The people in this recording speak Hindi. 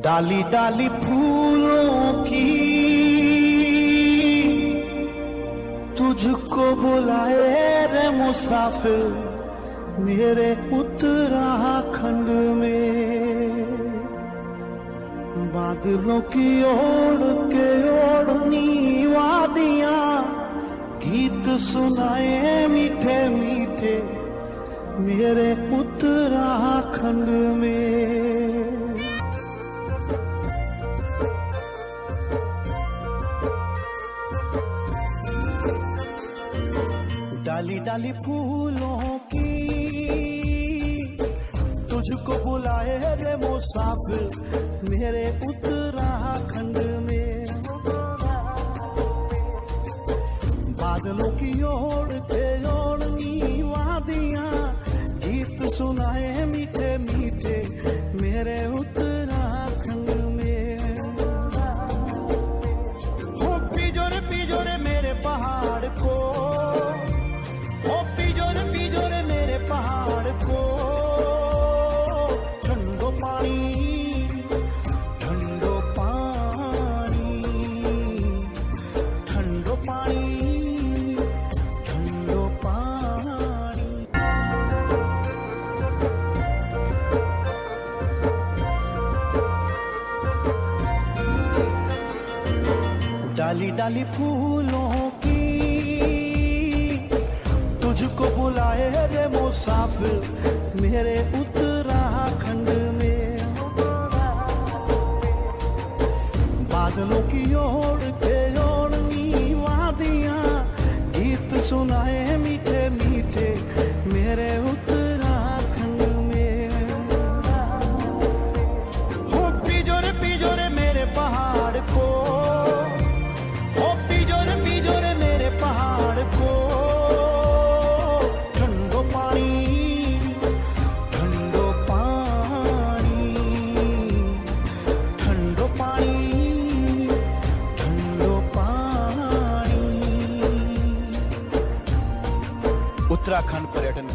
डाली डाली फूलों की तुझको बुलाए रे मुसाफिर मेरे उत्तराखंड में। बादलों की ओढ़ के ओढ़नी वादियां गीत सुनाए मीठे मीठे मेरे उत्तराखंड में। डाली डाली फूलों की तुझको बुलाए रे मुसाफिर मेरे उत्तराखंड में। बादलों की ओढ़ के ओढ़नी वादियां गीत सुनाए मीठे मीठे मेरे उत्तराखंड में। हो पिजोरे मेरे पहाड़ को, हो पिजोरे मेरे पहाड़ को। ठंडो पानी ठंडो पानी ठंडो पानी ठंडो पानी। डाली डाली फूलों की तुझको बुलाए रे मुसाफिर मेरे उत्तराखंड में। बादलों की ओढ़ के ओढ़नी वादियां गीत सुनाए मीठे मीठे मेरे उत्तराखंड में। हो पिजोरे मेरे पहाड़ को, हो पिजोरे मेरे पहाड़ को। ठंडो पानी ठंडो पानी ठंडो पानी ठंडो पानी। उत्तराखंड पर्यटन